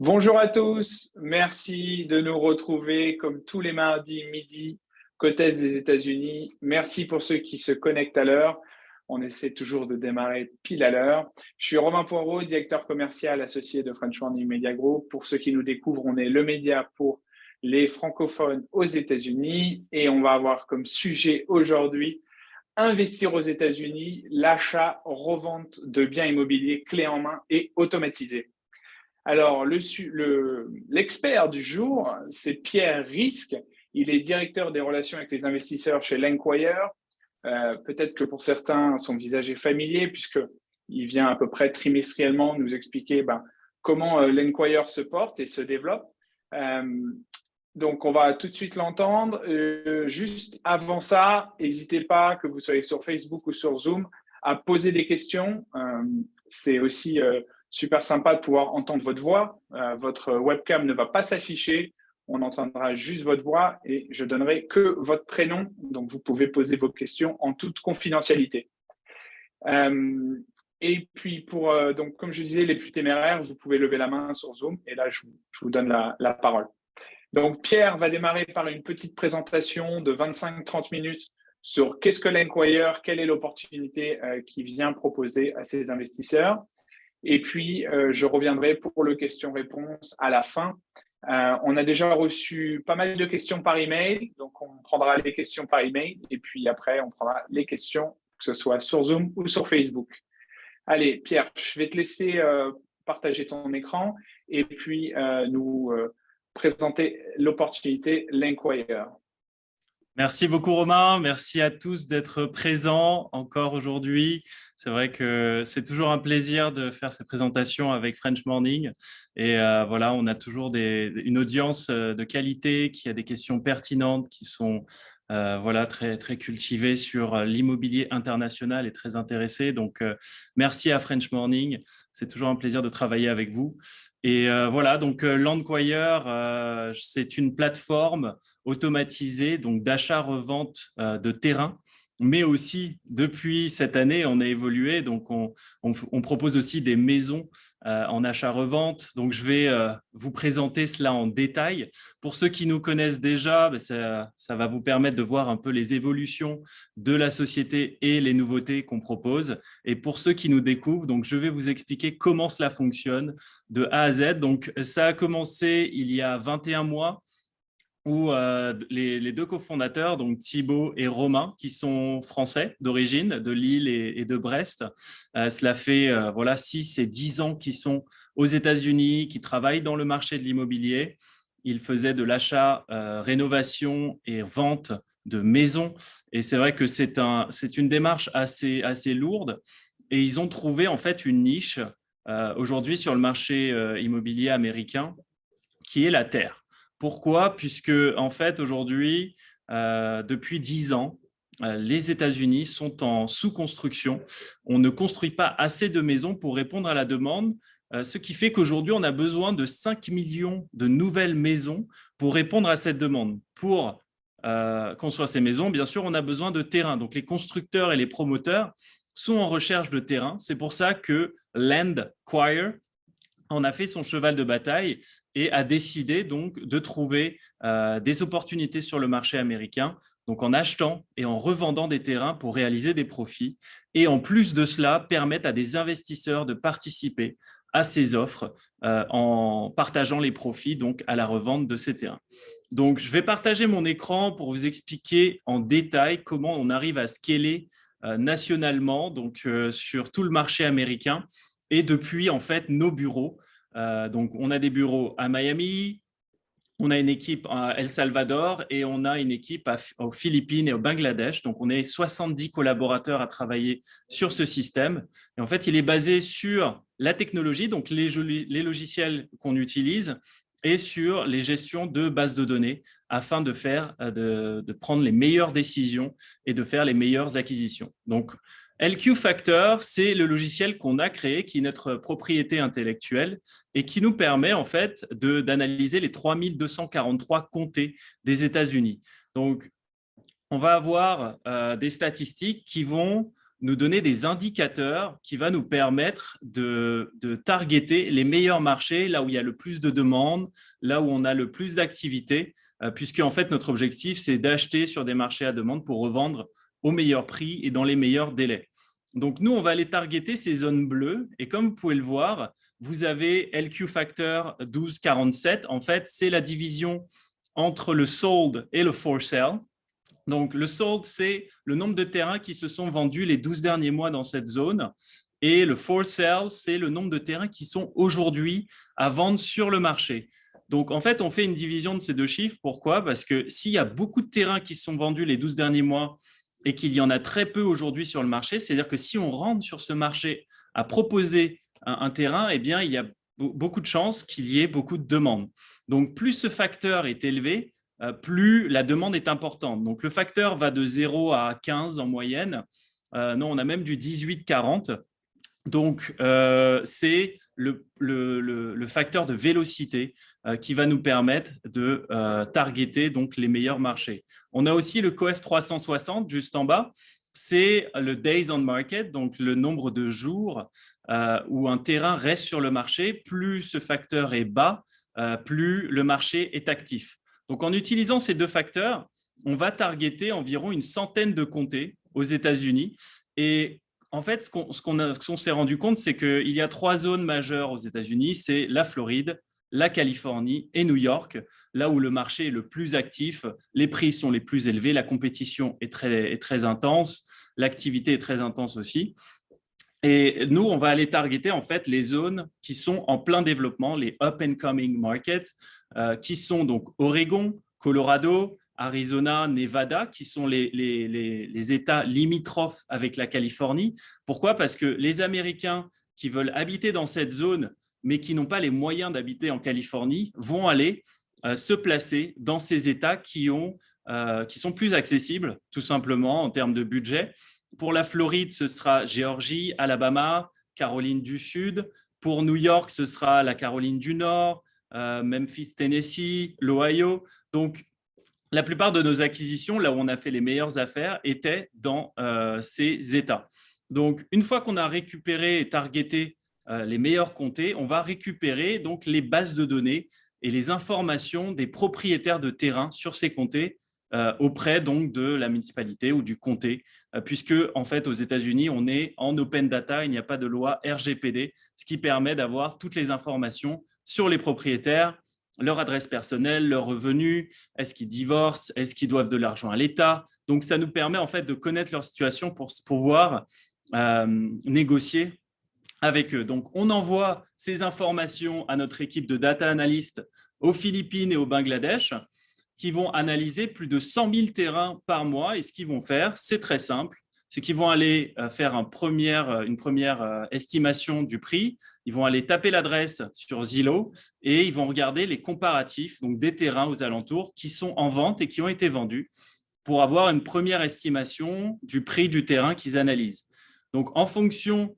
Bonjour à tous, merci de nous retrouver comme tous les mardis midi, côte est des États-Unis. Merci pour ceux qui se connectent à l'heure. On essaie toujours de démarrer pile à l'heure. Je suis Romain Poirot, directeur commercial associé de French Morning Media Group. Pour ceux qui nous découvrent, on est le média pour les francophones aux États-Unis et on va avoir comme sujet aujourd'hui investir aux États-Unis, l'achat-revente de biens immobiliers clés en main et automatisés. Alors, l'expert du jour, c'est Pierre Risque. Il est directeur des relations avec les investisseurs chez l'Enquire. Peut-être que pour certains, son visage est familier puisqu'il vient à peu près trimestriellement nous expliquer comment l'Enquire se porte et se développe. Donc, on va tout de suite l'entendre. Juste avant ça, n'hésitez pas, que vous soyez sur Facebook ou sur Zoom, à poser des questions. C'est aussi super sympa de pouvoir entendre votre voix. Votre webcam ne va pas s'afficher. On entendra juste votre voix et je donnerai que votre prénom. Donc, vous pouvez poser vos questions en toute confidentialité. Et puis, donc, comme je disais, les plus téméraires, vous pouvez lever la main sur Zoom et là, je vous donne la parole. Donc, Pierre va démarrer par une petite présentation de 25-30 minutes sur qu'est-ce que l'Enquire, quelle est l'opportunité qu'il vient proposer à ses investisseurs. Et puis, je reviendrai pour le question-réponse à la fin. On a déjà reçu pas mal de questions par email, donc on prendra les questions par email et puis après, on prendra les questions, que ce soit sur Zoom ou sur Facebook. Allez, Pierre, je vais te laisser partager ton écran et puis nous présenter l'opportunité l'Enquire. Merci beaucoup Romain, merci à tous d'être présents encore aujourd'hui. C'est vrai que c'est toujours un plaisir de faire ces présentations avec French Morning et voilà, on a toujours une audience de qualité qui a des questions pertinentes qui sont voilà, très cultivées sur l'immobilier international et très intéressées. Donc merci à French Morning, c'est toujours un plaisir de travailler avec vous. Et voilà, donc l'Enquire, c'est une plateforme automatisée donc d'achat-revente de terrain, mais aussi depuis cette année, on a évolué, donc on propose aussi des maisons en achat-revente. Donc je vais vous présenter cela en détail. Pour ceux qui nous connaissent déjà, ça va vous permettre de voir un peu les évolutions de la société et les nouveautés qu'on propose. Et pour ceux qui nous découvrent, donc je vais vous expliquer comment cela fonctionne de A à Z. Donc ça a commencé il y a 21 mois où les deux cofondateurs, donc Thibaut et Romain, qui sont français d'origine, de Lille et de Brest. Cela fait voilà, 6 et 10 ans qu'ils sont aux États-Unis, qui travaillent dans le marché de l'immobilier. Ils faisaient de l'achat, rénovation et vente de maisons. Et c'est vrai que c'est une démarche assez lourde. Et ils ont trouvé en fait une niche aujourd'hui sur le marché immobilier américain qui est la terre. Pourquoi? Puisque, en fait, aujourd'hui, depuis 10 ans, les États-Unis sont en sous-construction. On ne construit pas assez de maisons pour répondre à la demande, ce qui fait qu'aujourd'hui, on a besoin de 5 millions de nouvelles maisons pour répondre à cette demande. Pour construire ces maisons, bien sûr, on a besoin de terrain. Donc, les constructeurs et les promoteurs sont en recherche de terrain. C'est pour ça que l'Enquire en a fait son cheval de bataille et a décidé donc de trouver des opportunités sur le marché américain, donc en achetant et en revendant des terrains pour réaliser des profits. Et en plus de cela, permettre à des investisseurs de participer à ces offres en partageant les profits donc à la revente de ces terrains. Donc, je vais partager mon écran pour vous expliquer en détail comment on arrive à scaler nationalement, donc sur tout le marché américain. Et depuis, en fait, nos bureaux. Donc, on a des bureaux à Miami, on a une équipe à El Salvador et on a une équipe aux Philippines et au Bangladesh. Donc, on est 70 collaborateurs à travailler sur ce système. Et en fait, il est basé sur la technologie, donc les logiciels qu'on utilise, et sur les gestions de bases de données afin de prendre les meilleures décisions et de faire les meilleures acquisitions. Donc, LQ Factor, c'est le logiciel qu'on a créé, qui est notre propriété intellectuelle et qui nous permet en fait d'analyser les 3243 comtés des États-Unis. Donc, on va avoir des statistiques qui vont nous donner des indicateurs qui va nous permettre de targeter les meilleurs marchés, là où il y a le plus de demandes, là où on a le plus d'activité, puisque en fait, notre objectif, c'est d'acheter sur des marchés à demande pour revendre au meilleur prix et dans les meilleurs délais. Donc, nous, on va aller targeter ces zones bleues. Et comme vous pouvez le voir, vous avez LQ Factor 1247. En fait, c'est la division entre le sold et le for sale. Donc, le sold, c'est le nombre de terrains qui se sont vendus les 12 derniers mois dans cette zone. Et le for sale, c'est le nombre de terrains qui sont aujourd'hui à vendre sur le marché. Donc, en fait, on fait une division de ces deux chiffres. Pourquoi? Parce que s'il y a beaucoup de terrains qui se sont vendus les 12 derniers mois et qu'il y en a très peu aujourd'hui sur le marché, c'est-à-dire que si on rentre sur ce marché à proposer un terrain, eh bien, il y a beaucoup de chances qu'il y ait beaucoup de demandes. Donc, plus ce facteur est élevé, plus la demande est importante. Donc, le facteur va de 0 à 15 en moyenne. Non, on a même du 18-40. Donc, c'est le facteur de vélocité qui va nous permettre de targeter donc, les meilleurs marchés. On a aussi le COEF 360 juste en bas. C'est le Days on Market, donc le nombre de jours où un terrain reste sur le marché. Plus ce facteur est bas, plus le marché est actif. Donc, en utilisant ces deux facteurs, on va targeter environ une centaine de comtés aux États-Unis. Et en fait, ce qu'on s'est rendu compte, c'est qu'il y a 3 zones majeures aux États-Unis. C'est la Floride, la Californie et New York, là où le marché est le plus actif, les prix sont les plus élevés, la compétition est très intense, l'activité est très intense aussi. Et nous, on va aller targeter en fait les zones qui sont en plein développement, les up and coming markets, qui sont donc Oregon, Colorado, Arizona, Nevada, qui sont les États limitrophes avec la Californie. Pourquoi? Parce que les Américains qui veulent habiter dans cette zone, mais qui n'ont pas les moyens d'habiter en Californie, vont aller se placer dans ces États qui sont plus accessibles, tout simplement, en termes de budget. Pour la Floride, ce sera Géorgie, Alabama, Caroline du Sud. Pour New York, ce sera la Caroline du Nord, Memphis, Tennessee, l'Ohio. Donc, la plupart de nos acquisitions, là où on a fait les meilleures affaires, étaient dans ces États. Donc, une fois qu'on a récupéré et targeté les meilleurs comtés, on va récupérer donc les bases de données et les informations des propriétaires de terrain sur ces comtés auprès donc de la municipalité ou du comté, puisque en fait aux États-Unis on est en open data, il n'y a pas de loi RGPD, ce qui permet d'avoir toutes les informations sur les propriétaires, leur adresse personnelle, leurs revenus, est-ce qu'ils divorcent, est-ce qu'ils doivent de l'argent à l'État. Donc ça nous permet en fait de connaître leur situation pour pouvoir négocier avec eux. Donc on envoie ces informations à notre équipe de data analystes aux Philippines et au Bangladesh, qui vont analyser plus de 100 000 terrains par mois. Et ce qu'ils vont faire, c'est très simple, c'est qu'ils vont aller faire une première estimation du prix. Ils vont aller taper l'adresse sur Zillow et ils vont regarder les comparatifs donc des terrains aux alentours qui sont en vente et qui ont été vendus pour avoir une première estimation du prix du terrain qu'ils analysent. Donc, en fonction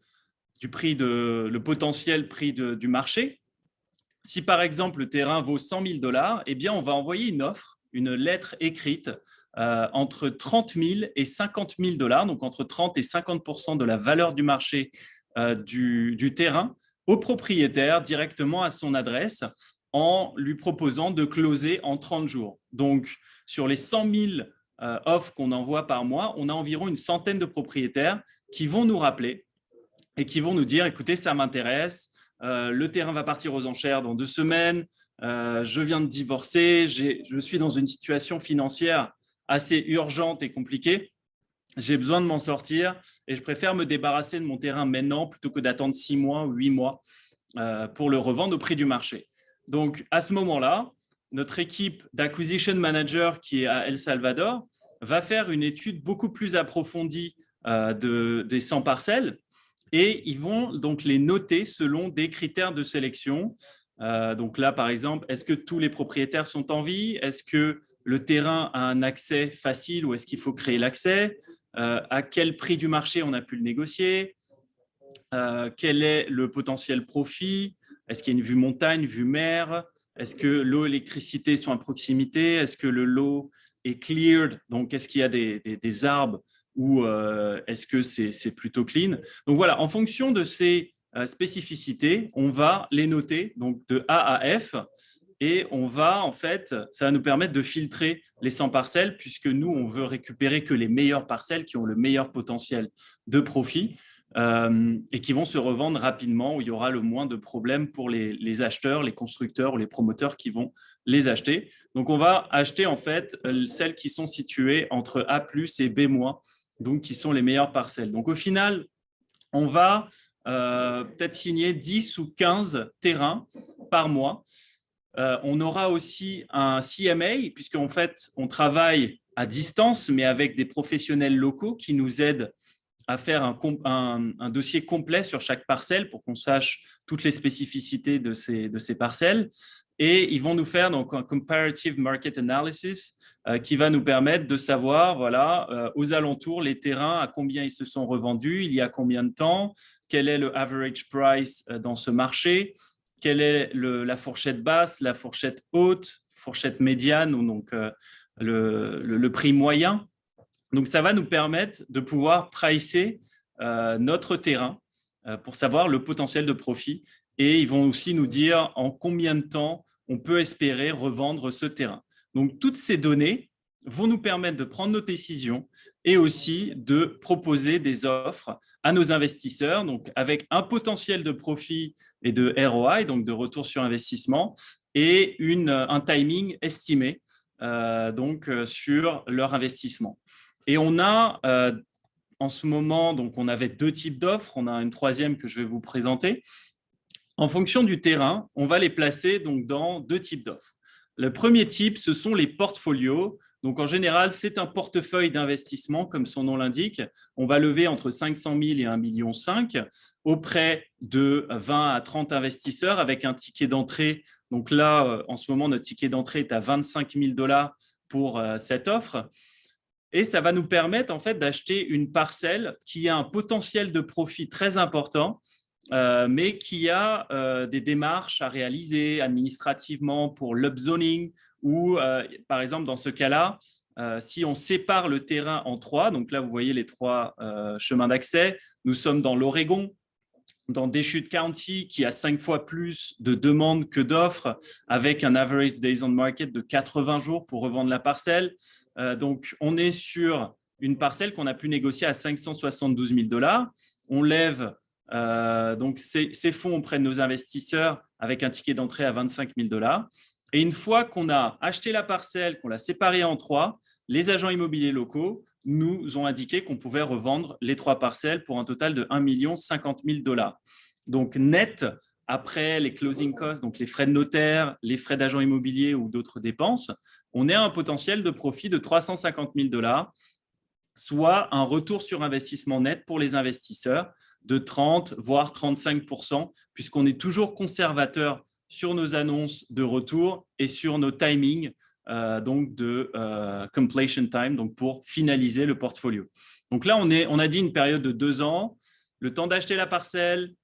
du prix le potentiel prix du marché, si par exemple le terrain vaut 100 000 $, eh bien, on va envoyer une offre, une lettre écrite entre 30 000 et 50 000 $, donc entre 30 et 50% de la valeur du marché du terrain, au propriétaire directement à son adresse en lui proposant de closer en 30 jours. Donc, sur les 100 000 offres qu'on envoie par mois, on a environ une centaine de propriétaires qui vont nous rappeler et qui vont nous dire « Écoutez, ça m'intéresse, le terrain va partir aux enchères dans 2 semaines, je viens de divorcer, je suis dans une situation financière assez urgente et compliquée, j'ai besoin de m'en sortir et je préfère me débarrasser de mon terrain maintenant plutôt que d'attendre 6 mois ou 8 mois pour le revendre au prix du marché. » Donc, à ce moment-là, notre équipe d'acquisition manager qui est à El Salvador va faire une étude beaucoup plus approfondie des 100 parcelles et ils vont donc les noter selon des critères de sélection. Donc là, par exemple, est-ce que tous les propriétaires sont en vie? Est-ce que le terrain a un accès facile ou est-ce qu'il faut créer l'accès? À quel prix du marché on a pu le négocier? Quel est le potentiel profit? Est-ce qu'il y a une vue montagne, vue mer? Est-ce que l'eau et l'électricité sont à proximité? Est-ce que le lot est cleared? Donc, est-ce qu'il y a des arbres ou est-ce que c'est plutôt clean? Donc voilà, en fonction de ces spécificités, on va les noter donc de A à F. Et on va, en fait, ça va nous permettre de filtrer les 100 parcelles, puisque nous, on veut récupérer que les meilleures parcelles qui ont le meilleur potentiel de profit et qui vont se revendre rapidement, où il y aura le moins de problèmes pour les acheteurs, les constructeurs ou les promoteurs qui vont les acheter. Donc, on va acheter, en fait, celles qui sont situées entre A+ et B-, donc qui sont les meilleures parcelles. Donc, au final, on va peut-être signer 10 ou 15 terrains par mois. On aura aussi un CMA, puisqu'en fait, on travaille à distance, mais avec des professionnels locaux qui nous aident à faire un dossier complet sur chaque parcelle pour qu'on sache toutes les spécificités de ces parcelles. Et ils vont nous faire donc un comparative market analysis qui va nous permettre de savoir, voilà, aux alentours, les terrains, à combien ils se sont revendus, il y a combien de temps, quel est le average price dans ce marché, quelle est la fourchette basse, la fourchette haute, fourchette médiane, ou donc le prix moyen. Donc, ça va nous permettre de pouvoir pricer notre terrain pour savoir le potentiel de profit. Et ils vont aussi nous dire en combien de temps on peut espérer revendre ce terrain. Donc, toutes ces données vont nous permettre de prendre nos décisions et aussi de proposer des offres à nos investisseurs, donc avec un potentiel de profit et de ROI, donc de retour sur investissement, et un timing estimé sur leur investissement. Et on a en ce moment, donc on avait 2 types d'offres, on a une troisième que je vais vous présenter. En fonction du terrain, on va les placer donc dans 2 types d'offres. Le premier type, ce sont les portfolios. Donc, en général, c'est un portefeuille d'investissement, comme son nom l'indique. On va lever entre 500 000 et 1,5 million auprès de 20 à 30 investisseurs avec un ticket d'entrée. Donc là, en ce moment, notre ticket d'entrée est à 25 000 $ pour cette offre. Et ça va nous permettre en fait d'acheter une parcelle qui a un potentiel de profit très important, mais qui a des démarches à réaliser administrativement pour l'upzoning ou, par exemple, dans ce cas-là, si on sépare le terrain en 3, donc là, vous voyez les 3 chemins d'accès, nous sommes dans l'Oregon, dans Deschutes County, qui a 5 fois plus de demandes que d'offres, avec un average days on market de 80 jours pour revendre la parcelle. Donc, on est sur une parcelle qu'on a pu négocier à 572 000 $. On lève donc ces fonds auprès de nos investisseurs avec un ticket d'entrée à 25 000 $. Et une fois qu'on a acheté la parcelle, qu'on l'a séparée en 3, les agents immobiliers locaux nous ont indiqué qu'on pouvait revendre les 3 parcelles pour un total de 1,05 million $. Donc, net, après les closing costs, donc les frais de notaire, les frais d'agent immobilier ou d'autres dépenses, on est à un potentiel de profit de 350 000 $, soit un retour sur investissement net pour les investisseurs de 30 voire 35%, puisqu'on est toujours conservateur sur nos annonces de retour et sur nos timings donc de completion time, donc pour finaliser le portfolio. Donc là, on a dit une période de 2 ans, le temps d'acheter la parcelle,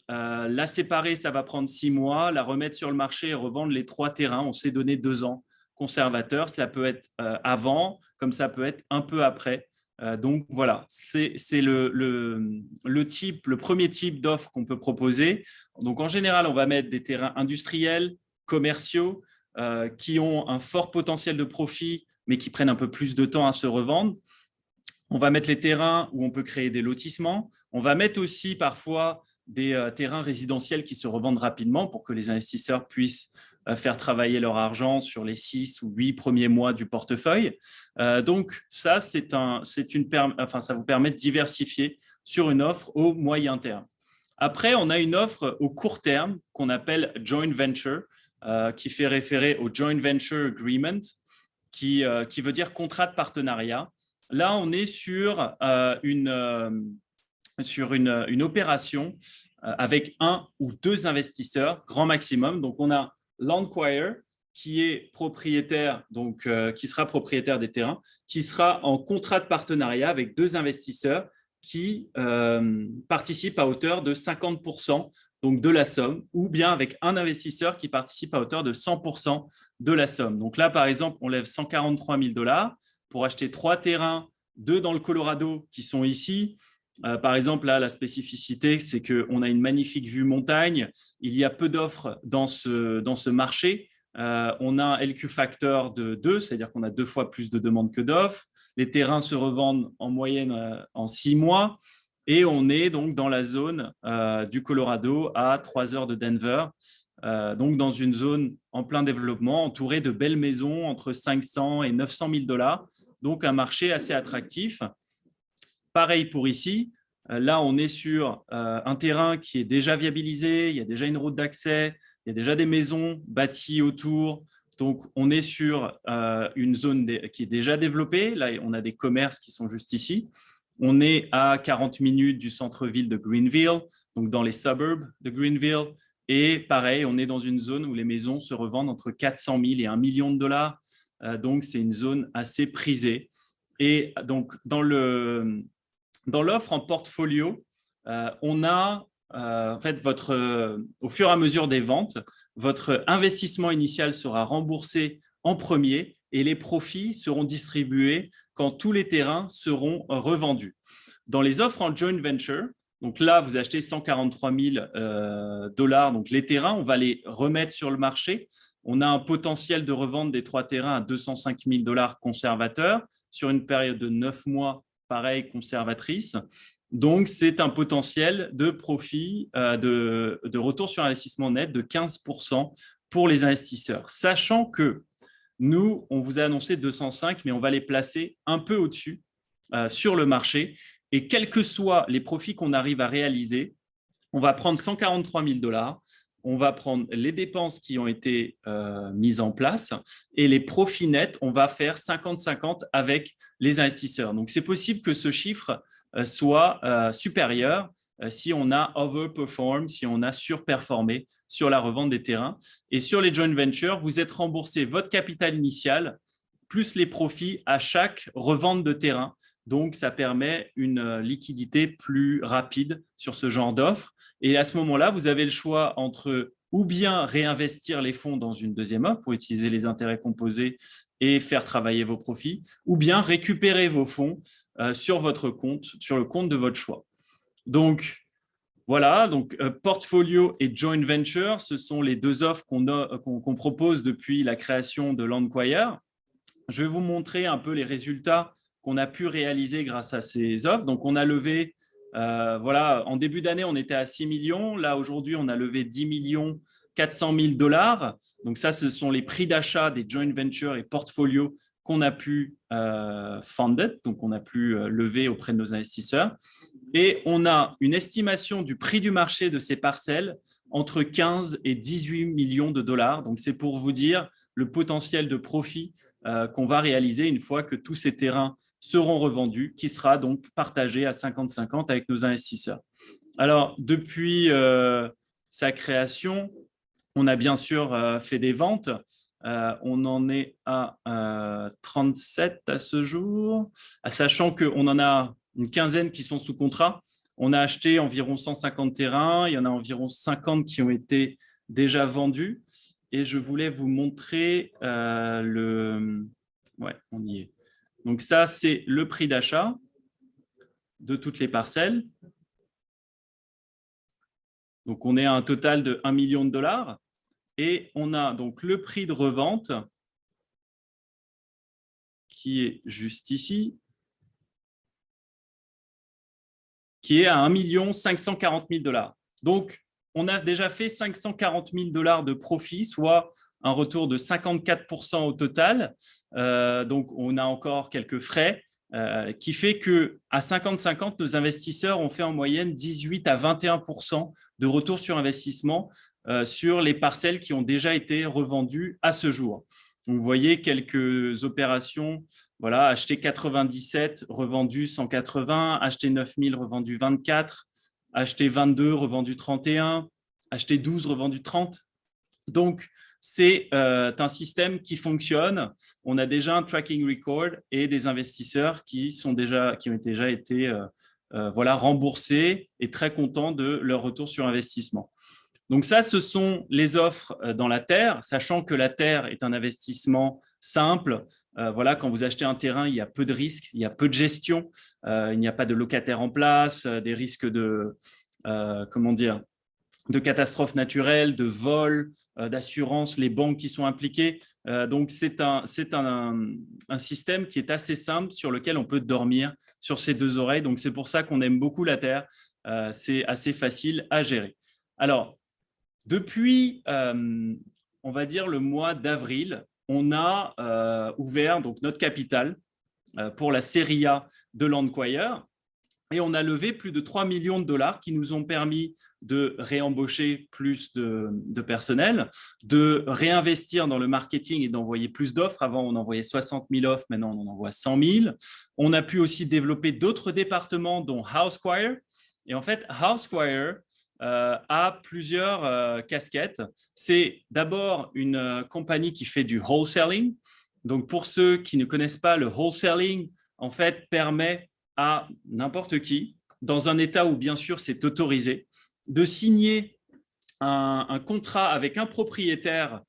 la séparer, ça va prendre 6 mois, la remettre sur le marché et revendre les 3 terrains, on s'est donné 2 ans conservateur, ça peut être avant, comme ça peut être un peu après. Donc voilà, c'est le premier type d'offre qu'on peut proposer. Donc en général, on va mettre des terrains industriels, commerciaux, qui ont un fort potentiel de profit, mais qui prennent un peu plus de temps à se revendre. On va mettre les terrains où on peut créer des lotissements. On va mettre aussi parfois des terrains résidentiels qui se revendent rapidement pour que les investisseurs puissent faire travailler leur argent sur les 6 ou 8 premiers mois du portefeuille. Donc, ça vous permet de diversifier sur une offre au moyen terme. Après, on a une offre au court terme qu'on appelle joint venture, qui fait référer au joint venture agreement, qui veut dire contrat de partenariat. Là, on est sur une opération avec 1 ou 2 investisseurs, grand maximum. Donc, on a Landquire qui est propriétaire, donc qui sera propriétaire des terrains, qui sera en contrat de partenariat avec 2 investisseurs qui participent à hauteur de 50% donc de la somme, ou bien avec un investisseur qui participe à hauteur de 100% de la somme. Donc là, par exemple, on lève 143 000 $ pour acheter 3 terrains 2 dans le Colorado qui sont ici. Par exemple, là, la spécificité, c'est qu'on a une magnifique vue montagne. Il y a peu d'offres dans ce marché. On a un LQ factor de 2, c'est-à-dire qu'on a 2 fois plus de demandes que d'offres. Les terrains se revendent en moyenne en 6 mois. Et on est donc dans la zone du Colorado à 3 heures de Denver. Donc dans une zone en plein développement, entourée de belles maisons entre 500 et 900 000 $. Donc un marché assez attractif. Pareil pour ici. Là, on est sur un terrain qui est déjà viabilisé. Il y a déjà une route d'accès. Il y a déjà des maisons bâties autour. Donc, on est sur une zone qui est déjà développée. Là, on a des commerces qui sont juste ici. On est à 40 minutes du centre-ville de Greenville, donc dans les suburbs de Greenville. Et pareil, on est dans une zone où les maisons se revendent entre 400 000 et 1 million de dollars. Donc, c'est une zone assez prisée. Et donc, dans l'offre en portfolio, on a en fait au fur et à mesure des ventes, votre investissement initial sera remboursé en premier et les profits seront distribués quand tous les terrains seront revendus. Dans les offres en joint venture, donc là, vous achetez 143 000 $, donc les terrains, on va les remettre sur le marché. On a un potentiel de revente des 3 terrains à 205 000 $ conservateurs sur une période de 9 mois, pareil, conservatrice. Donc, c'est un potentiel de profit, de retour sur investissement net de 15% pour les investisseurs. Sachant que nous, on vous a annoncé 205, mais on va les placer un peu au-dessus sur le marché. Et quels que soient les profits qu'on arrive à réaliser, on va prendre 143 000 $, on va prendre les dépenses qui ont été mises en place et les profits nets, on va faire 50-50 avec les investisseurs. Donc, c'est possible que ce chiffre soit supérieur si on a overperform, si on a surperformé sur la revente des terrains. Et sur les joint ventures, vous êtes remboursé votre capital initial plus les profits à chaque revente de terrain. Donc, ça permet une liquidité plus rapide sur ce genre d'offre. Et à ce moment-là, vous avez le choix entre ou bien réinvestir les fonds dans une deuxième offre pour utiliser les intérêts composés et faire travailler vos profits, ou bien récupérer vos fonds sur votre compte, sur le compte de votre choix. Donc, voilà, donc portfolio et joint venture, ce sont les 2 offres qu'on propose depuis la création de Landquire. Je vais vous montrer un peu les résultats qu'on a pu réaliser grâce à ces offres. Donc, on a levé, en début d'année, on était à 6 millions. Là, aujourd'hui, on a levé 10 400 000 $. Donc, ça, ce sont les prix d'achat des joint ventures et portfolios qu'on a pu funded, donc on a pu lever auprès de nos investisseurs. Et on a une estimation du prix du marché de ces parcelles entre 15 et 18 millions de $. Donc, c'est pour vous dire le potentiel de profit qu'on va réaliser une fois que tous ces terrains seront revendus, qui sera donc partagé à 50-50 avec nos investisseurs. Alors, depuis sa création, on a bien sûr fait des ventes. On en est à 37 à ce jour, sachant qu'on en a une quinzaine qui sont sous contrat. On a acheté environ 150 terrains, il y en a environ 50 qui ont été déjà vendus. Et je voulais vous montrer Ouais, on y est. Donc ça, c'est le prix d'achat de toutes les parcelles. Donc, on est à un total de 1 million de $. Et on a donc le prix de revente qui est juste ici, qui est à 1 540 000 $. Donc, on a déjà fait 540 000 $ de profit, soit un retour de 54% au total. Donc, on a encore quelques frais qui fait qu'à 50-50, nos investisseurs ont fait en moyenne 18 à 21% de retour sur investissement sur les parcelles qui ont déjà été revendues à ce jour. Donc, vous voyez quelques opérations, voilà, acheter 97, revendu 180, acheter 9000, revendu 24, acheter 22, revendu 31, acheter 12, revendu 30. Donc, c'est un système qui fonctionne. On a déjà un tracking record et des investisseurs qui ont déjà été remboursés et très contents de leur retour sur investissement. Donc ça, ce sont les offres dans la terre, sachant que la terre est un investissement simple. Voilà, quand vous achetez un terrain, il y a peu de risques, il y a peu de gestion, il n'y a pas de locataire en place, des risques de, comment dire, de catastrophes naturelles, de vols, d'assurance, les banques qui sont impliquées. Donc, c'est un système qui est assez simple sur lequel on peut dormir sur ses deux oreilles. Donc, c'est pour ça qu'on aime beaucoup la Terre. C'est assez facile à gérer. Alors, depuis, on va dire, le mois d'avril, on a ouvert donc, notre capital pour la série A de Landquire. Et on a levé plus de 3 millions de dollars qui nous ont permis de réembaucher plus de personnel, de réinvestir dans le marketing et d'envoyer plus d'offres. Avant, on envoyait 60 000 offres, maintenant, on en envoie 100 000. On a pu aussi développer d'autres départements, dont HouseQuire. Et en fait, HouseQuire a plusieurs casquettes. C'est d'abord une compagnie qui fait du wholesaling. Donc, pour ceux qui ne connaissent pas, le wholesaling, en fait, permet à n'importe qui, dans un État où bien sûr c'est autorisé, de signer un contrat avec un propriétaire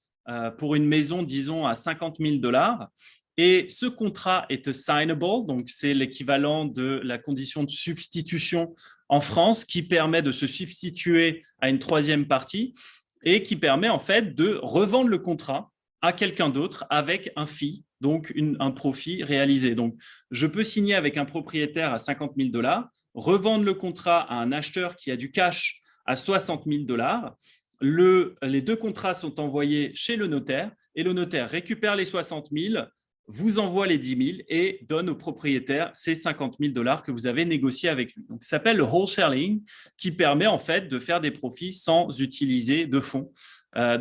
pour une maison, disons, à 50 000 dollars. Et ce contrat est assignable, donc c'est l'équivalent de la condition de substitution en France qui permet de se substituer à une troisième partie et qui permet en fait de revendre le contrat à quelqu'un d'autre avec un fee, donc un profit réalisé. Donc, je peux signer avec un propriétaire à 50 000 dollars, revendre le contrat à un acheteur qui a du cash à 60 000 dollars. Les deux contrats sont envoyés chez le notaire et le notaire récupère les 60 000, vous envoie les 10 000 et donne au propriétaire ces 50 000 dollars que vous avez négociés avec lui. Donc, ça s'appelle le wholesaling qui permet en fait de faire des profits sans utiliser de fonds.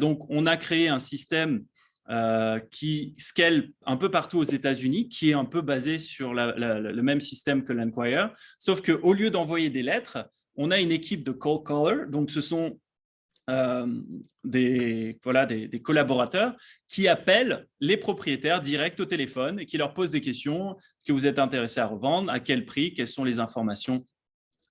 Donc, on a créé un système qui scale un peu partout aux États-Unis, qui est un peu basé sur le même système que Landquire, sauf qu'au lieu d'envoyer des lettres, on a une équipe de cold caller, donc ce sont des collaborateurs qui appellent les propriétaires direct au téléphone et qui leur posent des questions. Est-ce que vous êtes intéressé à revendre? À quel prix? Quelles sont les informations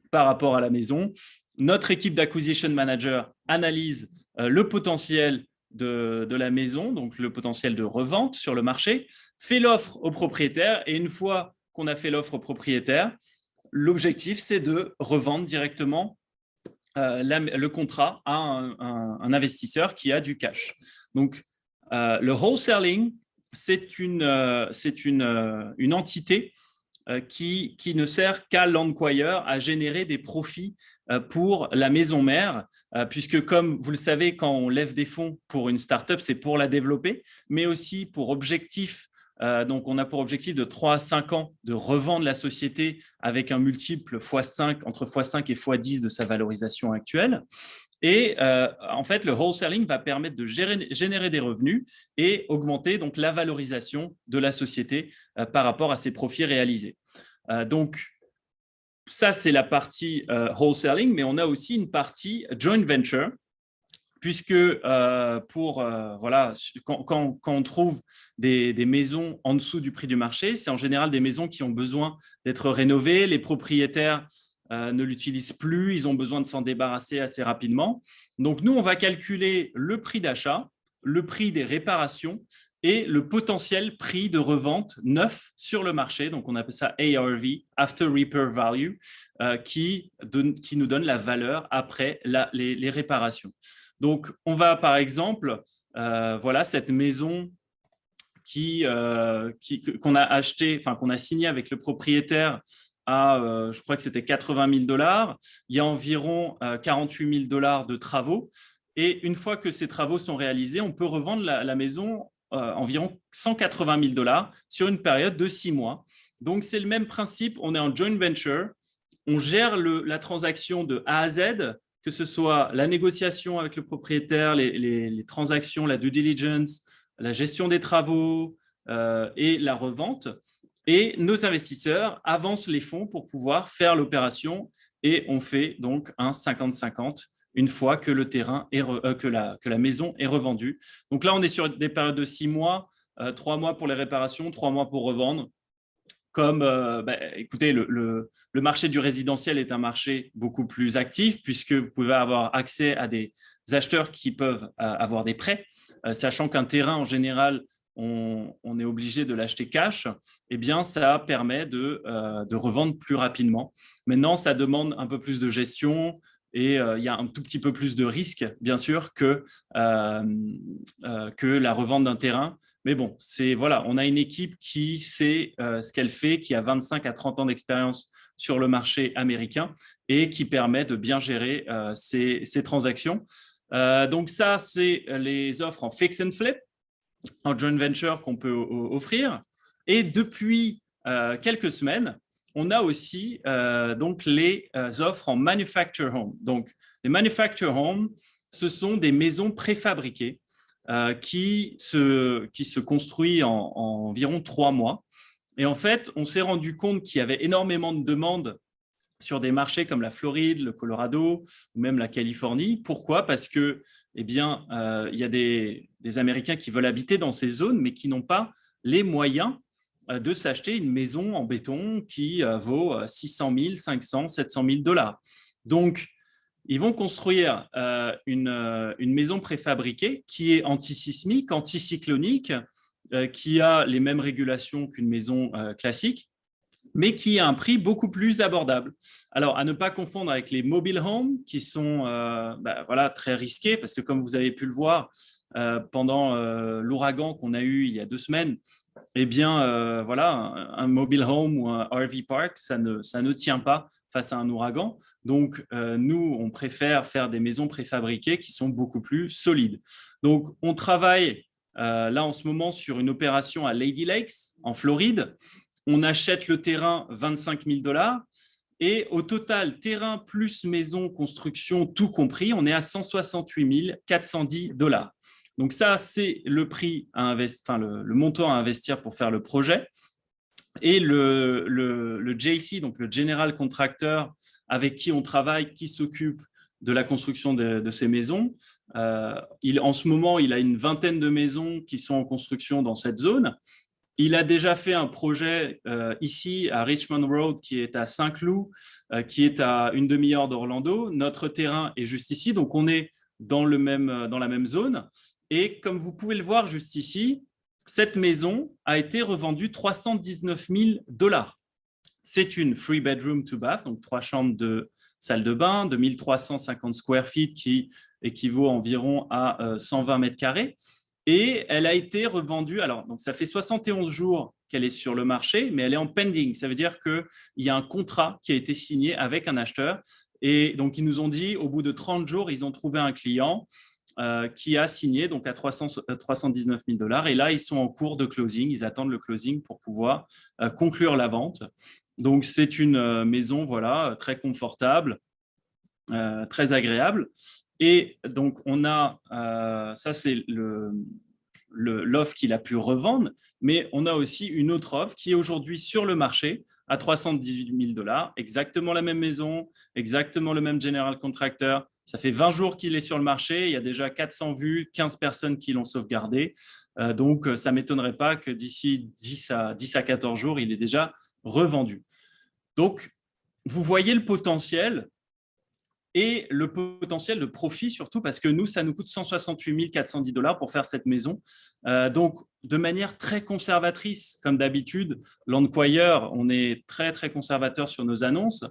par rapport à la maison? Notre équipe d'acquisition manager analyse le potentiel de la maison, donc le potentiel de revente sur le marché, fait l'offre au propriétaire et une fois qu'on a fait l'offre au propriétaire, l'objectif, c'est de revendre directement le contrat à un investisseur qui a du cash. Donc, le wholesaling, c'est une entité qui ne sert qu'à Landquire à générer des profits pour la maison mère, puisque comme vous le savez, quand on lève des fonds pour une startup, c'est pour la développer, mais aussi pour objectif. Donc, on a pour objectif de 3 à 5 ans de revendre la société avec un multiple x5, entre x5 et x10 de sa valorisation actuelle. Et en fait, le wholesaling va permettre de générer des revenus et augmenter donc la valorisation de la société par rapport à ses profits réalisés. Donc, ça, c'est la partie wholesaling, mais on a aussi une partie joint venture, puisque quand on trouve des maisons en dessous du prix du marché, c'est en général des maisons qui ont besoin d'être rénovées. Les propriétaires ne l'utilisent plus, ils ont besoin de s'en débarrasser assez rapidement. Donc, nous, on va calculer le prix d'achat, le prix des réparations et le potentiel prix de revente neuf sur le marché. Donc, on appelle ça ARV, After Repair Value, qui nous donne la valeur après les réparations. Donc, on va par exemple, cette maison qu'on a achetée, enfin qu'on a signée avec le propriétaire à, je crois que c'était 80 000 dollars. Il y a environ 48 000 dollars de travaux. Et une fois que ces travaux sont réalisés, on peut revendre la maison environ 180 000 dollars sur une période de 6 mois. Donc, c'est le même principe. On est en joint venture. On gère la transaction de A à Z, que ce soit la négociation avec le propriétaire, les transactions, la due diligence, la gestion des travaux et la revente. Et nos investisseurs avancent les fonds pour pouvoir faire l'opération et on fait donc un 50-50 une fois que que la maison est revendue. Donc là, on est sur des périodes de 6 mois, 3 mois pour les réparations, 3 mois pour revendre. comme, écoutez, le marché du résidentiel est un marché beaucoup plus actif puisque vous pouvez avoir accès à des acheteurs qui peuvent avoir des prêts, sachant qu'un terrain, en général, on est obligé de l'acheter cash, eh bien, ça permet de revendre plus rapidement. Maintenant, ça demande un peu plus de gestion et il y a un tout petit peu plus de risque, bien sûr, que la revente d'un terrain. Mais bon, voilà, on a une équipe qui sait ce qu'elle fait, qui a 25 à 30 ans d'expérience sur le marché américain et qui permet de bien gérer ces transactions. Donc ça, c'est les offres en fix and flip, en joint venture qu'on peut offrir. Et depuis quelques semaines, on a aussi donc les offres en manufacture home. Donc, les manufacture home, ce sont des maisons préfabriquées qui se construisent en environ 3 mois. Et en fait, on s'est rendu compte qu'il y avait énormément de demandes sur des marchés comme la Floride, le Colorado ou même la Californie. Pourquoi? Parce que, il y a des Américains qui veulent habiter dans ces zones, mais qui n'ont pas les moyens de s'acheter une maison en béton qui vaut 600 000, 500, 700 000 dollars. Donc, ils vont construire une maison préfabriquée qui est antisismique, anticyclonique, qui a les mêmes régulations qu'une maison classique, mais qui a un prix beaucoup plus abordable. Alors, à ne pas confondre avec les mobile homes, qui sont très risqués, parce que comme vous avez pu le voir pendant l'ouragan qu'on a eu il y a 2 semaines, eh bien, un mobile home ou un RV park, ça ne tient pas face à un ouragan. Donc, nous, on préfère faire des maisons préfabriquées qui sont beaucoup plus solides. Donc, on travaille là en ce moment sur une opération à Lady Lakes, en Floride. On achète le terrain 25 000 dollars et au total, terrain plus maison, construction, tout compris, on est à 168 410 dollars. Donc ça, c'est le prix le montant à investir pour faire le projet. Et le JC, donc le General Contractor, avec qui on travaille, qui s'occupe de la construction de ces maisons, en ce moment, il a une vingtaine de maisons qui sont en construction dans cette zone. Il a déjà fait un projet ici à Richmond Road qui est à Saint-Cloud, qui est à une demi-heure d'Orlando. Notre terrain est juste ici, donc on est dans la même zone. Et comme vous pouvez le voir juste ici, cette maison a été revendue 319 000 dollars. C'est une 3 bedroom 2 bath, donc 3 chambres de salle de bain de 1350 square feet qui équivaut environ à 120 mètres carrés. Et elle a été revendue, alors donc ça fait 71 jours qu'elle est sur le marché, mais elle est en pending. Ça veut dire qu'il y a un contrat qui a été signé avec un acheteur. Et donc, ils nous ont dit, au bout de 30 jours, ils ont trouvé un client qui a signé donc à 319 000 dollars. Et là, ils sont en cours de closing. Ils attendent le closing pour pouvoir conclure la vente. Donc, c'est une maison très confortable, très agréable. Et donc, on a, ça c'est l'offre qu'il a pu revendre, mais on a aussi une autre offre qui est aujourd'hui sur le marché à 318 000 dollars, exactement la même maison, exactement le même general contractor. Ça fait 20 jours qu'il est sur le marché, il y a déjà 400 vues, 15 personnes qui l'ont sauvegardé. Donc, ça ne m'étonnerait pas que d'ici 10 à 14 jours, il est déjà revendu. Donc, vous voyez le potentiel et le potentiel de profit surtout parce que nous, ça nous coûte 168 410 dollars pour faire cette maison. Donc, de manière très conservatrice, comme d'habitude, Landquire, on est très, très conservateur sur nos annonces.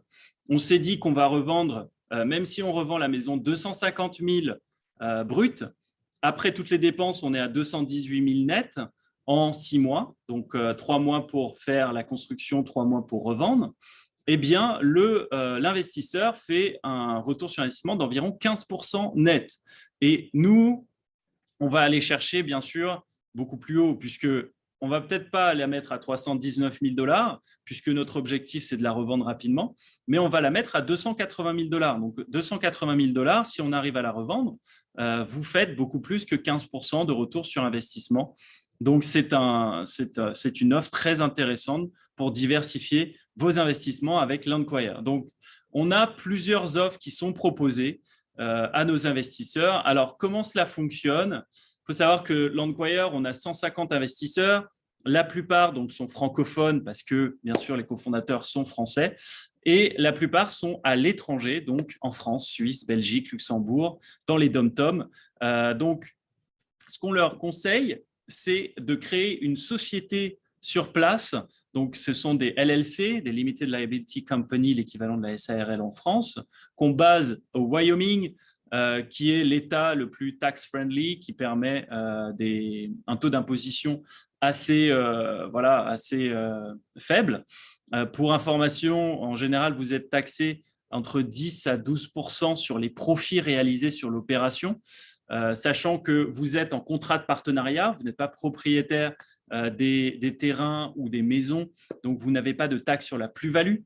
On s'est dit qu'on va revendre, même si on revend la maison 250 000 brut, après toutes les dépenses, on est à 218 000 net en 6 mois. Donc, 3 mois pour faire la construction, 3 mois pour revendre. Eh bien, l'investisseur fait un retour sur investissement d'environ 15% net. Et nous, on va aller chercher, bien sûr, beaucoup plus haut, puisque on ne va peut-être pas la mettre à 319 000 dollars, puisque notre objectif, c'est de la revendre rapidement, mais on va la mettre à 280 000 dollars. Donc, 280 000 dollars, si on arrive à la revendre, vous faites beaucoup plus que 15% de retour sur investissement. Donc, c'est une offre très intéressante pour diversifier vos investissements avec Landquire. Donc, on a plusieurs offres qui sont proposées à nos investisseurs. Alors, comment cela fonctionne? Il faut savoir que Landquire, on a 150 investisseurs La plupart donc, sont francophones parce que, bien sûr, les cofondateurs sont français. Et la plupart sont à l'étranger, donc en France, Suisse, Belgique, Luxembourg, dans les dom-toms. Donc, ce qu'on leur conseille, c'est de créer une société sur place. Donc, ce sont des LLC, des Limited Liability Company, l'équivalent de la SARL en France, qu'on base au Wyoming, qui est l'État le plus tax-friendly, qui permet un taux d'imposition assez, assez faible. Pour information, en général, vous êtes taxé entre 10 à 12% sur les profits réalisés sur l'opération. Sachant que vous êtes en contrat de partenariat, vous n'êtes pas propriétaire des terrains ou des maisons, donc vous n'avez pas de taxe sur la plus-value.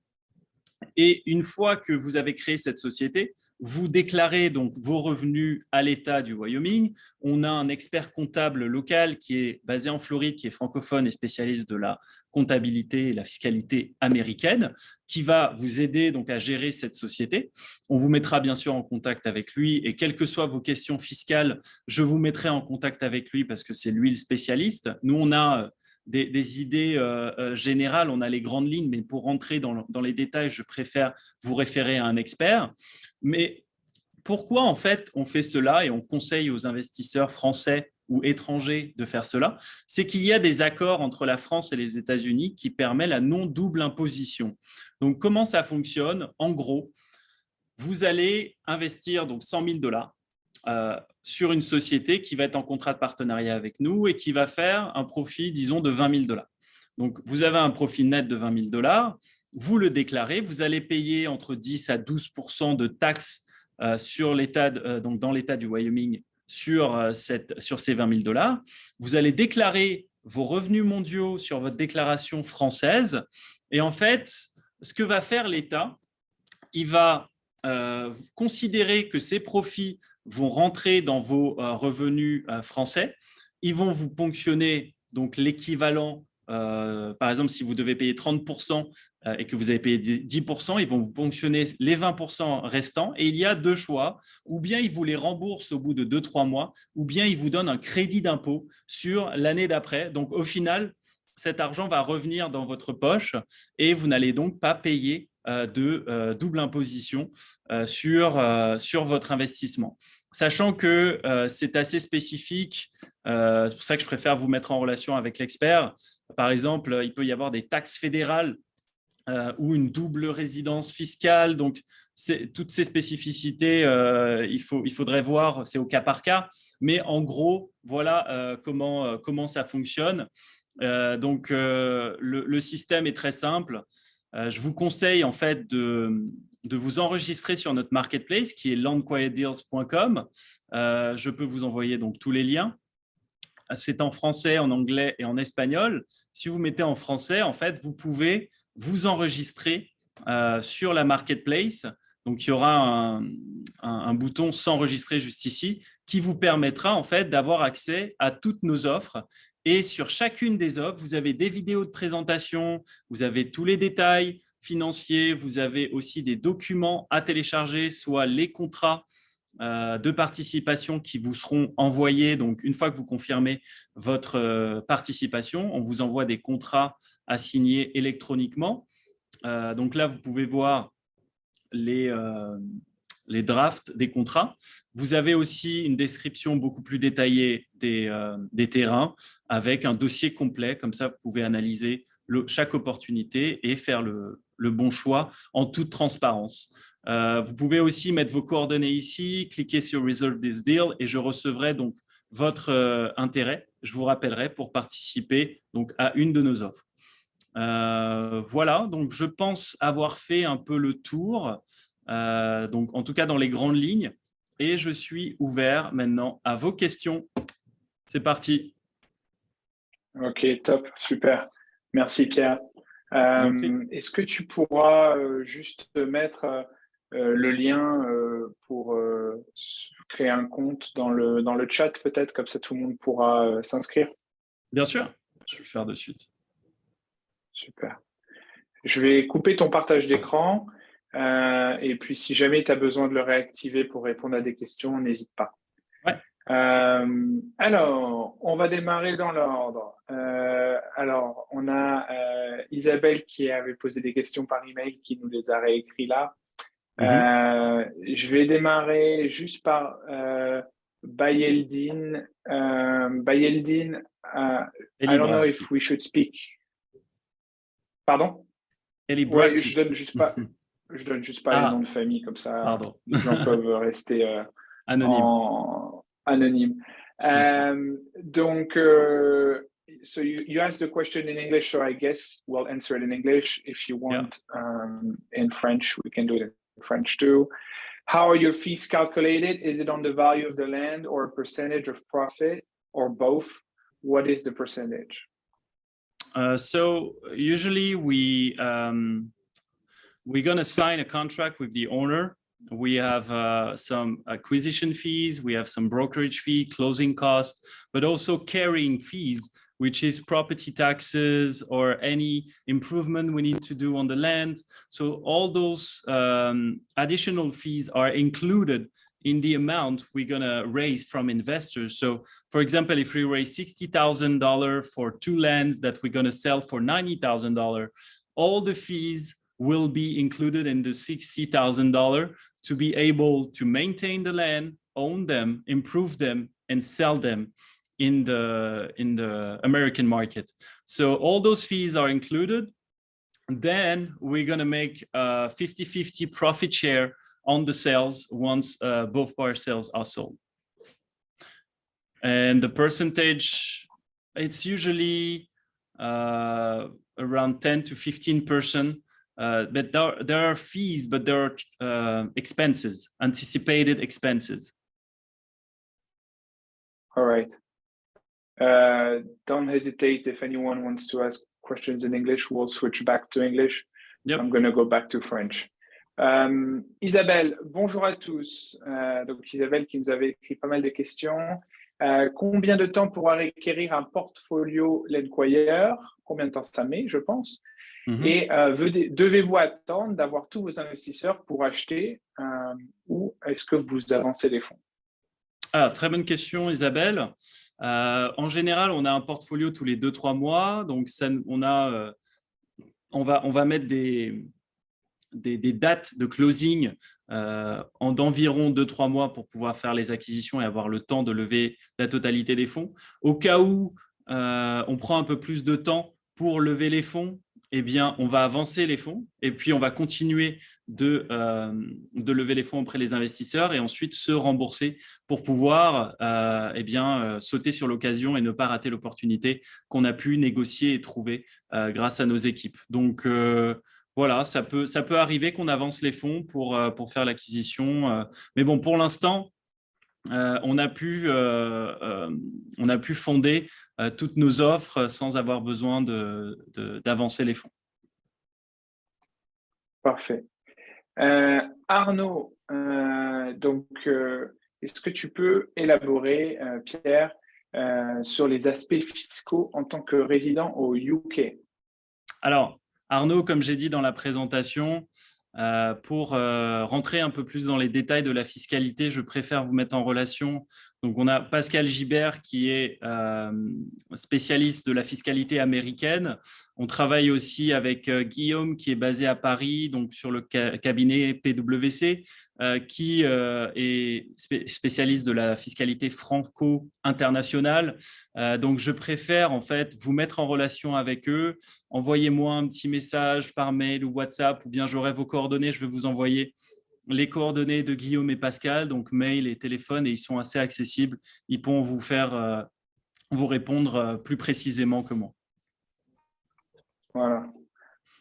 Et une fois que vous avez créé cette société, vous déclarez donc vos revenus à l'État du Wyoming. On a un expert comptable local qui est basé en Floride, qui est francophone et spécialiste de la comptabilité et la fiscalité américaine, qui va vous aider donc à gérer cette société. On vous mettra bien sûr en contact avec lui et quelles que soient vos questions fiscales, je vous mettrai en contact avec lui parce que c'est lui le spécialiste. Nous, on a des idées générales, on a les grandes lignes, mais pour rentrer dans les détails, je préfère vous référer à un expert. Mais pourquoi en fait on fait cela et on conseille aux investisseurs français ou étrangers de faire cela? C'est qu'il y a des accords entre la France et les États-Unis qui permettent la non-double imposition. Donc comment ça fonctionne? En gros, vous allez investir donc 100 000 $ sur une société qui va être en contrat de partenariat avec nous et qui va faire un profit, disons, de 20 000 $. Donc, vous avez un profit net de 20 000 $, vous le déclarez, vous allez payer entre 10 à 12% de taxes sur donc dans l'État du Wyoming sur ces 20 000 $. Vous allez déclarer vos revenus mondiaux sur votre déclaration française. Et en fait, ce que va faire l'État, il va considérer que ces profits vont rentrer dans vos revenus français. Ils vont vous ponctionner donc l'équivalent. Par exemple, si vous devez payer 30% et que vous avez payé 10%, ils vont vous ponctionner les 20% restants. Et il y a deux choix. Ou bien ils vous les remboursent au bout de 2-3 mois, ou bien ils vous donnent un crédit d'impôt sur l'année d'après. Donc, au final, cet argent va revenir dans votre poche et vous n'allez donc pas payer de double imposition sur votre investissement. Sachant que c'est assez spécifique, c'est pour ça que je préfère vous mettre en relation avec l'expert. Par exemple, il peut y avoir des taxes fédérales ou une double résidence fiscale. Donc, toutes ces spécificités, il faudrait voir, c'est au cas par cas. Mais en gros, voilà comment ça fonctionne. Donc, le système est très simple. Je vous conseille en fait de vous enregistrer sur notre marketplace qui est landquietdeals.com. Je peux vous envoyer donc tous les liens. C'est en français, en anglais et en espagnol. Si vous mettez en français, en fait, vous pouvez vous enregistrer sur la marketplace. Donc, il y aura un bouton « S'enregistrer » juste ici qui vous permettra en fait d'avoir accès à toutes nos offres. Et sur chacune des offres, vous avez des vidéos de présentation, vous avez tous les détails financiers, vous avez aussi des documents à télécharger, soit les contrats de participation qui vous seront envoyés. Donc, une fois que vous confirmez votre participation, on vous envoie des contrats à signer électroniquement. Donc là, vous pouvez voir les drafts des contrats. Vous avez aussi une description beaucoup plus détaillée des terrains avec un dossier complet. Comme ça, vous pouvez analyser chaque opportunité et faire le bon choix en toute transparence. Vous pouvez aussi mettre vos coordonnées ici, cliquer sur « Resolve this deal » et je recevrai donc votre intérêt. Je vous rappellerai pour participer donc, à une de nos offres. Voilà, donc je pense avoir fait un peu le tour. Donc, en tout cas dans les grandes lignes. Et je suis ouvert maintenant à vos questions. C'est parti. Ok, top, super. Merci Pierre. Est-ce que tu pourras juste mettre le lien pour créer un compte dans le chat peut-être, comme ça tout le monde pourra s'inscrire? Bien sûr, je vais le faire de suite. Super. Je vais couper ton partage d'écran. Et puis, si jamais tu as besoin de le réactiver pour répondre à des questions, n'hésite pas. Ouais. Alors, on va démarrer dans l'ordre. Alors, on a Isabelle qui avait posé des questions par email, qui nous les a réécrits là. Je vais démarrer juste par Bayeldine. Bayeldine, I don't know if we should speak. Pardon? Ouais, je donne juste pas les noms de famille, comme ça, les gens peuvent rester anonyme. Donc, so you asked the question in English, so I guess we'll answer it in English. If you want in French, we can do it in French too. How are your fees calculated? Is it on the value of the land or a percentage of profit or both? What is the percentage? So usually we're going to sign a contract with the owner. We have some acquisition fees, we have some brokerage fee, closing costs, but also carrying fees, which is property taxes or any improvement we need to do on the land. So all those additional fees are included in the amount we're going to raise from investors. So for example, if we raise $60,000 for 2 lands that we're going to sell for $90,000, all the fees will be included in the $60,000 to be able to maintain the land, own them, improve them, and sell them in the American market. So all those fees are included. Then we're going to make a 50-50 profit share on the sales once both parcels are sold. And the percentage, it's usually around 10 to 15%. But there are fees, but there are expenses, anticipated expenses. All right. Don't hesitate if anyone wants to ask questions in English. We'll switch back to English. Yep. I'm going to go back to French. Isabelle, bonjour à tous. Donc Isabelle qui nous avait écrit pas mal de questions. Combien de temps pour acquérir un portfolio Landquire? Combien de temps ça met, je pense? Et devez-vous attendre d'avoir tous vos investisseurs pour acheter ou est-ce que vous avancez les fonds? Très bonne question, Isabelle. En général, on a un portfolio tous les 2-3 mois. Donc, on va mettre des dates de closing d'environ 2-3 mois pour pouvoir faire les acquisitions et avoir le temps de lever la totalité des fonds. Au cas où on prend un peu plus de temps pour lever les fonds, eh bien, on va avancer les fonds et puis on va continuer de lever les fonds auprès des investisseurs et ensuite se rembourser pour pouvoir sauter sur l'occasion et ne pas rater l'opportunité qu'on a pu négocier et trouver grâce à nos équipes. Donc, voilà, ça peut arriver qu'on avance les fonds pour faire l'acquisition. Mais bon, pour l'instant, on a pu fonder toutes nos offres sans avoir besoin d'avancer les fonds. Parfait. Arnaud, donc, est-ce que tu peux élaborer, Pierre, sur les aspects fiscaux en tant que résident au UK? Alors, Arnaud, comme j'ai dit dans la présentation, pour rentrer un peu plus dans les détails de la fiscalité, je préfère vous mettre en relation. Donc, on a Pascal Gibert qui est spécialiste de la fiscalité américaine. On travaille aussi avec Guillaume qui est basé à Paris, donc sur le cabinet PwC, qui est spécialiste de la fiscalité franco-internationale. Donc, je préfère en fait vous mettre en relation avec eux. Envoyez-moi un petit message par mail ou WhatsApp, ou bien j'aurai vos coordonnées. Je vais vous envoyer les coordonnées de Guillaume et Pascal, donc mail et téléphone, et ils sont assez accessibles. Ils pourront vous répondre plus précisément que moi. Voilà.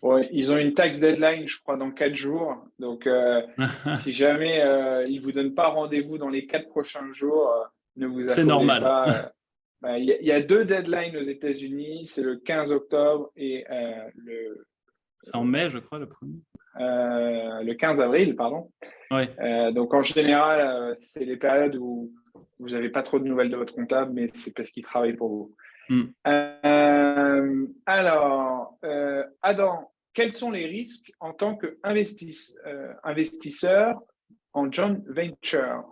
Ouais, ils ont une tax deadline, je crois, dans 4 jours. Donc, si jamais ils ne vous donnent pas rendez-vous dans les 4 prochains jours, ne vous affolez pas. C'est normal. Il y a 2 deadlines aux États-Unis, c'est le 15 octobre et c'est en mai, je crois, le premier. Le 15 avril, pardon. Ouais. Donc, en général, c'est les périodes où vous n'avez pas trop de nouvelles de votre comptable, mais c'est parce qu'il travaille pour vous. Alors, Adam, quels sont les risques en tant qu'investisseur en joint venture?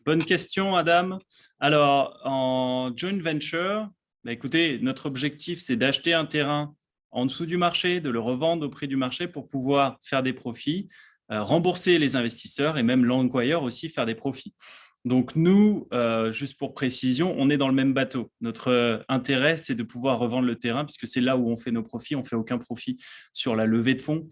Bonne question, Adam. Alors, en joint venture, écoutez, notre objectif, c'est d'acheter un terrain en dessous du marché, de le revendre au prix du marché pour pouvoir faire des profits, rembourser les investisseurs et même l'enquire aussi faire des profits. Donc, nous, juste pour précision, on est dans le même bateau. Notre intérêt, c'est de pouvoir revendre le terrain puisque c'est là où on fait nos profits. On ne fait aucun profit sur la levée de fonds.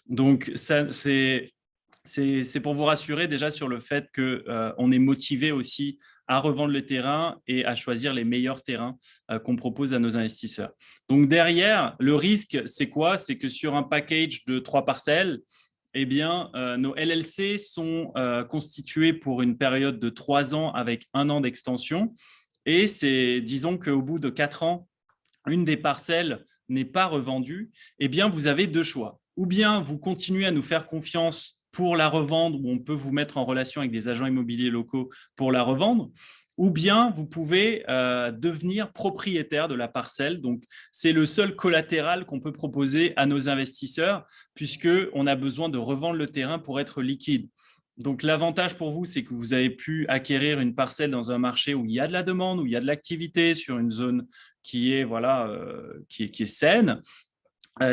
Donc, ça, c'est pour vous rassurer déjà sur le fait qu'on est motivé aussi à revendre le terrain et à choisir les meilleurs terrains qu'on propose à nos investisseurs. Donc derrière, le risque, c'est quoi? C'est que sur un package de 3 parcelles, eh bien, nos LLC sont constitués pour une période de 3 ans avec 1 an d'extension. Et disons qu'au bout de 4 ans, une des parcelles n'est pas revendue, eh bien, vous avez 2 choix. Ou bien vous continuez à nous faire confiance pour la revendre, ou on peut vous mettre en relation avec des agents immobiliers locaux pour la revendre, ou bien vous pouvez devenir propriétaire de la parcelle. Donc, c'est le seul collatéral qu'on peut proposer à nos investisseurs, puisqu'on a besoin de revendre le terrain pour être liquide. Donc, l'avantage pour vous, c'est que vous avez pu acquérir une parcelle dans un marché où il y a de la demande, où il y a de l'activité, sur une zone qui est, voilà, qui est saine.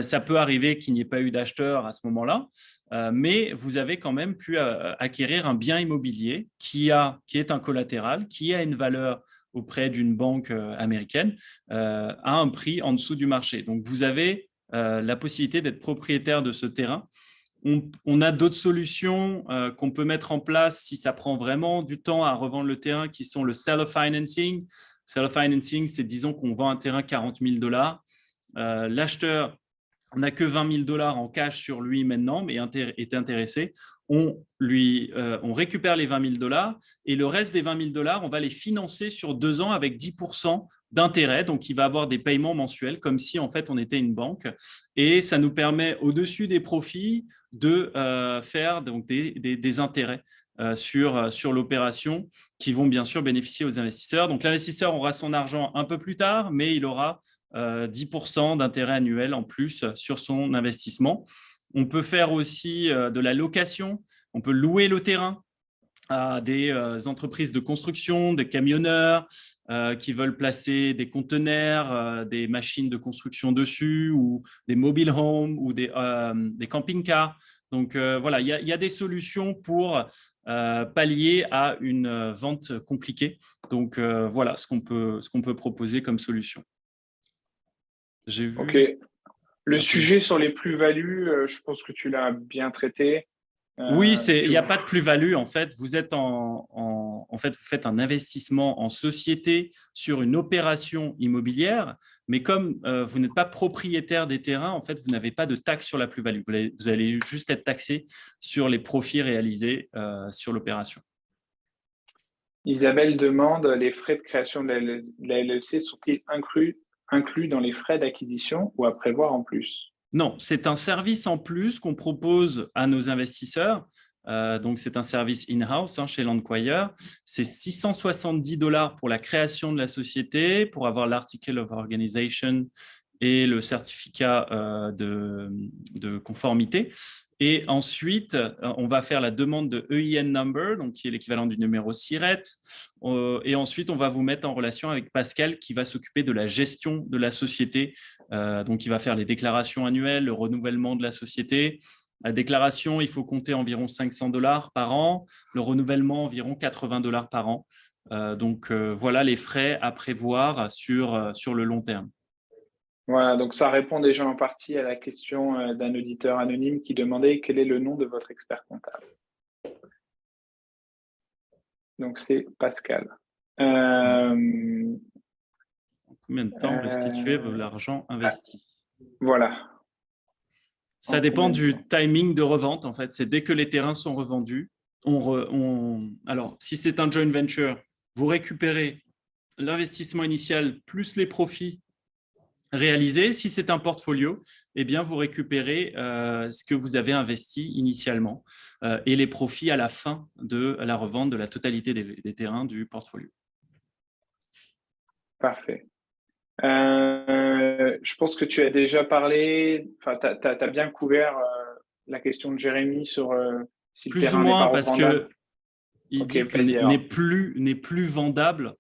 Ça peut arriver qu'il n'y ait pas eu d'acheteur à ce moment-là, mais vous avez quand même pu acquérir un bien immobilier qui est un collatéral, qui a une valeur auprès d'une banque américaine à un prix en dessous du marché. Donc, vous avez la possibilité d'être propriétaire de ce terrain. On a d'autres solutions qu'on peut mettre en place si ça prend vraiment du temps à revendre le terrain, qui sont le seller financing. Seller financing, c'est disons qu'on vend un terrain 40 000 $. L'acheteur n'a que 20 000 $ en cash sur lui maintenant, mais est intéressé. On récupère les 20 000 $ et le reste des 20 000 $, on va les financer sur 2 ans avec 10% d'intérêt. Donc, il va avoir des paiements mensuels comme si, en fait, on était une banque. Et ça nous permet, au-dessus des profits, de faire donc, des intérêts sur l'opération qui vont bien sûr bénéficier aux investisseurs. Donc, l'investisseur aura son argent un peu plus tard, mais il aura 10% d'intérêt annuel en plus sur son investissement. On peut faire aussi de la location. On peut louer le terrain à des entreprises de construction, des camionneurs qui veulent placer des conteneurs, des machines de construction dessus, ou des mobile homes ou des camping-cars. Donc voilà, il y a des solutions pour pallier à une vente compliquée. Donc voilà ce qu'on peut proposer comme solution. J'ai vu. Ok. Le sujet sur les plus-values, je pense que tu l'as bien traité. Oui, il n'y a pas de plus-value. En fait, vous faites un investissement en société sur une opération immobilière, mais comme vous n'êtes pas propriétaire des terrains, en fait, vous n'avez pas de taxe sur la plus-value. Vous allez juste être taxé sur les profits réalisés sur l'opération. Isabelle demande, les frais de création de la LLC sont-ils inclus dans les frais d'acquisition ou à prévoir en plus? Non, c'est un service en plus qu'on propose à nos investisseurs. Donc, c'est un service in-house chez Landquire. C'est 670 $ pour la création de la société, pour avoir l'article of organization et le certificat de conformité. Et ensuite, on va faire la demande de EIN number, donc qui est l'équivalent du numéro SIRET. Et ensuite, on va vous mettre en relation avec Pascal qui va s'occuper de la gestion de la société. Donc, il va faire les déclarations annuelles, le renouvellement de la société. La déclaration, il faut compter environ 500 $ par an. Le renouvellement, environ 80 $ par an. Donc, voilà les frais à prévoir sur le long terme. Voilà, donc ça répond déjà en partie à la question d'un auditeur anonyme qui demandait quel est le nom de votre expert comptable. Donc, c'est Pascal. Combien de temps restituer l'argent investi? Voilà. Ça dépend du timing de revente, en fait. C'est dès que les terrains sont revendus. Alors, si c'est un joint venture, vous récupérez l'investissement initial plus les profits réalisés. Si c'est un portfolio, eh bien, vous récupérez ce que vous avez investi initialement et les profits à la fin de la revente de la totalité des terrains du portfolio. Parfait. Je pense que tu as déjà parlé, enfin, tu as bien couvert la question de Jérémy sur si le Plus ou terrain n'est pas moins, parce revendable. que Il Ok, dit que vas-y alors. n'est plus vendable,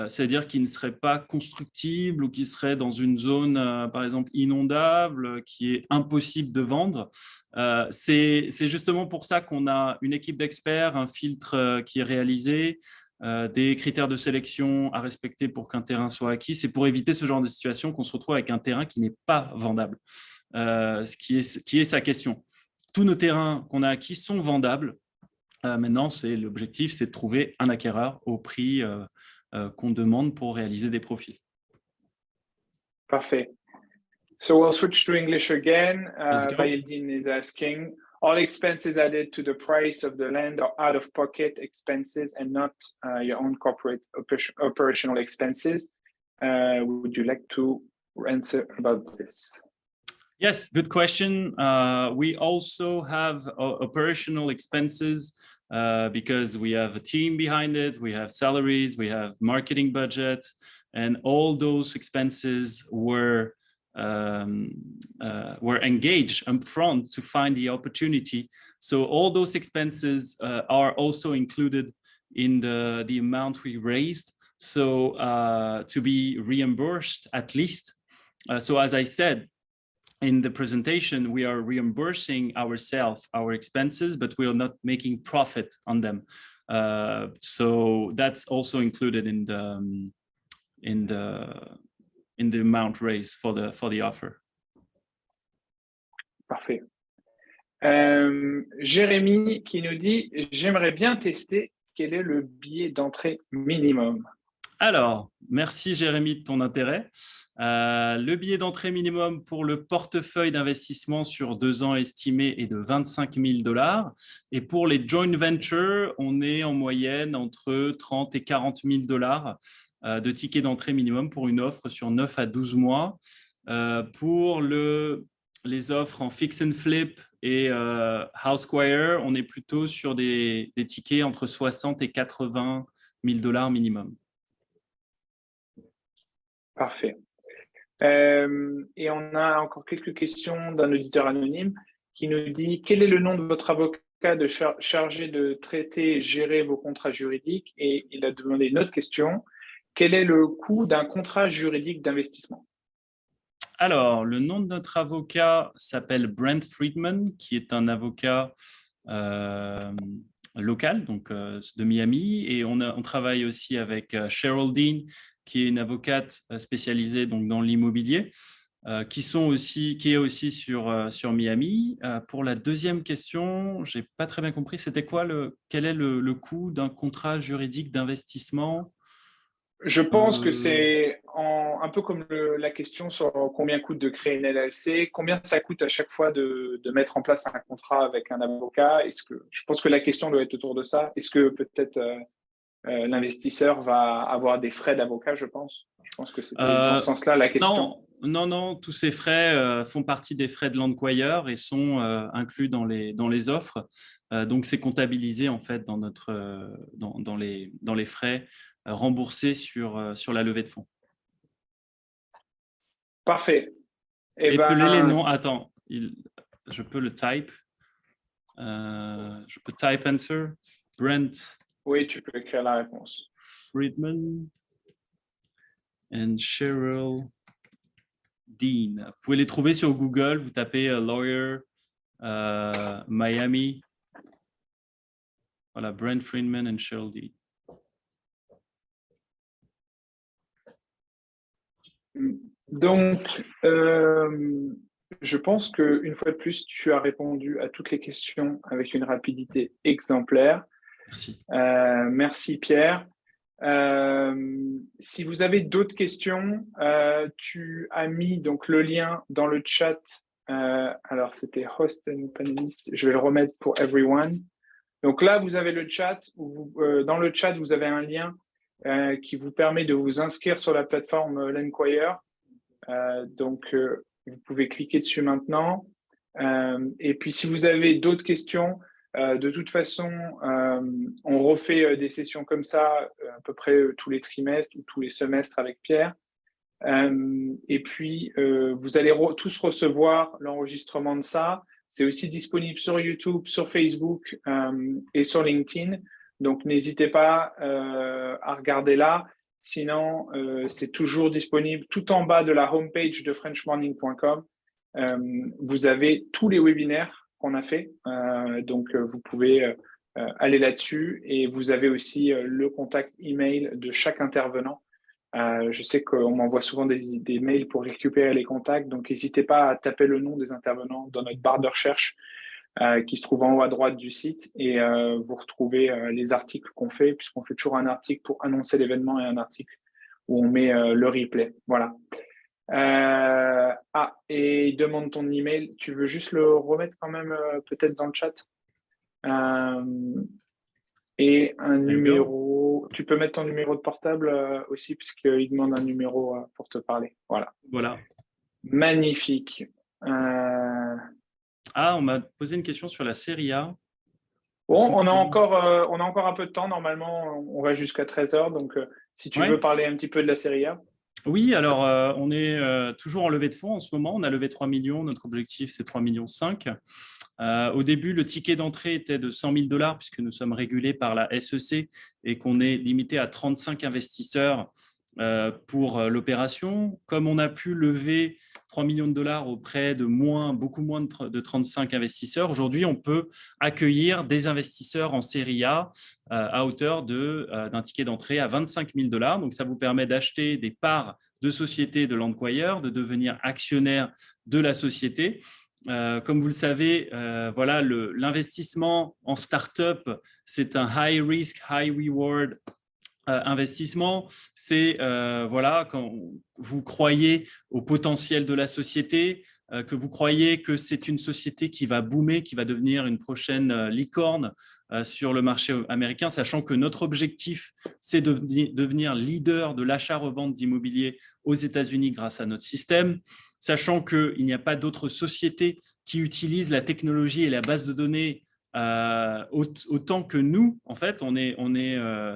c'est-à-dire qu'il ne serait pas constructible ou qu'il serait dans une zone, par exemple, inondable, qui est impossible de vendre. C'est justement pour ça qu'on a une équipe d'experts, un filtre qui est réalisé, des critères de sélection à respecter pour qu'un terrain soit acquis. C'est pour éviter ce genre de situation qu'on se retrouve avec un terrain qui n'est pas vendable, qui est sa question. Tous nos terrains qu'on a acquis sont vendables. Maintenant, l'objectif, c'est de trouver un acquéreur au prix qu'on demande pour réaliser des profils. Parfait. So we'll switch to English again. Let's go. Baildin is asking, all expenses added to the price of the land are out-of-pocket expenses and not your own corporate operational expenses. Would you like to answer about this? Yes, good question. We also have operational expenses because we have a team behind it, we have salaries, we have marketing budget, and all those expenses were engaged upfront to find the opportunity. So all those expenses are also included in the amount we raised. So to be reimbursed at least. So as I said, in the presentation, we are reimbursing ourselves, our expenses, but we are not making profit on them. So that's also included in the amount raised for the offer. Parfait. Jérémy qui nous dit, j'aimerais bien tester quel est le billet d'entrée minimum. Alors, merci Jérémy de ton intérêt. Le billet d'entrée minimum pour le portefeuille d'investissement sur 2 ans estimé est de $25 000. Et pour les joint ventures, on est en moyenne entre 30 et 40 000 $ de tickets d'entrée minimum pour une offre sur 9 à 12 mois. Pour les offres en fix and flip et Housewire, on est plutôt sur des tickets entre 60 et 80 000 $ minimum. Parfait. Et on a encore quelques questions d'un auditeur anonyme qui nous dit, quel est le nom de votre avocat chargé de traiter et gérer vos contrats juridiques? Et il a demandé une autre question, quel est le coût d'un contrat juridique d'investissement? Alors, le nom de notre avocat s'appelle Brent Friedman, qui est un avocat local, donc de Miami. Et on travaille aussi avec Cheryl Dean, qui est une avocate spécialisée donc, dans l'immobilier, qui est aussi sur Miami. Pour la deuxième question, je n'ai pas très bien compris, c'était quoi quel est le coût d'un contrat juridique d'investissement? Je pense que c'est un peu comme la question sur combien coûte de créer une LLC, combien ça coûte à chaque fois de mettre en place un contrat avec un avocat. Je pense que la question doit être autour de ça. Est-ce que peut-être l'investisseur va avoir des frais d'avocat, je pense. Je pense que c'était dans ce sens-là la question. Non, tous ces frais font partie des frais de l'enquire et sont inclus dans les offres. Donc, c'est comptabilisé en fait dans les frais remboursés sur la levée de fonds. Parfait. Épeler les noms. Attends, je peux le type. Je peux type answer. Brent. Oui, tu peux écrire la réponse. Friedman and Cheryl Dean. Vous pouvez les trouver sur Google. Vous tapez lawyer Miami. Voilà, Brent Friedman and Cheryl Dean. Donc, je pense qu'une fois de plus, tu as répondu à toutes les questions avec une rapidité exemplaire. Merci. Merci Pierre. Si vous avez d'autres questions, tu as mis donc le lien dans le chat. Alors, c'était host and panelist. Je vais le remettre pour everyone. Donc là, vous avez le chat. Dans le chat, vous avez un lien qui vous permet de vous inscrire sur la plateforme l'Enquire. Donc, vous pouvez cliquer dessus maintenant. Et puis, si vous avez d'autres questions, de toute façon, on refait des sessions comme ça à peu près tous les trimestres ou tous les semestres avec Pierre. Et puis, vous allez tous recevoir l'enregistrement de ça. C'est aussi disponible sur YouTube, sur Facebook et sur LinkedIn. Donc, n'hésitez pas à regarder là. Sinon, c'est toujours disponible tout en bas de la homepage de frenchmorning.com. Vous avez tous les webinaires qu'on a fait. Donc, vous pouvez aller là-dessus et vous avez aussi le contact email de chaque intervenant. Je sais qu'on m'envoie souvent des mails pour récupérer les contacts, donc n'hésitez pas à taper le nom des intervenants dans notre barre de recherche qui se trouve en haut à droite du site et vous retrouvez les articles qu'on fait, puisqu'on fait toujours un article pour annoncer l'événement et un article où on met le replay. Voilà. Et il demande ton email. Tu veux juste le remettre quand même peut-être dans le chat et un numéro. Tu peux mettre ton numéro de portable aussi, puisqu'il demande un numéro pour te parler. Voilà. Voilà. Magnifique. On m'a posé une question sur la Serie A. Bon, on a encore un peu de temps. Normalement, on va jusqu'à 13h. Donc, si tu veux parler un petit peu de la Serie A. Oui, alors on est toujours en levée de fonds en ce moment. On a levé 3 millions. Notre objectif, c'est 3,5 millions. Au début, le ticket d'entrée était de 100 000 $, puisque nous sommes régulés par la SEC et qu'on est limité à 35 investisseurs pour l'opération. Comme on a pu lever 3 millions de dollars auprès de beaucoup moins de 35 investisseurs, aujourd'hui, on peut accueillir des investisseurs en série A à hauteur d'un ticket d'entrée à 25 000 $. Donc, ça vous permet d'acheter des parts de société de Landquire, de devenir actionnaire de la société. Comme vous le savez, voilà, l'investissement en start-up, c'est un high risk, high reward investissement. C'est voilà, quand vous croyez au potentiel de la société, que vous croyez que c'est une société qui va boomer, qui va devenir une prochaine licorne sur le marché américain, sachant que notre objectif, c'est de devenir leader de l'achat-revente d'immobilier aux États-Unis grâce à notre système, sachant qu'il n'y a pas d'autres sociétés qui utilisent la technologie et la base de données autant que nous. En fait, on est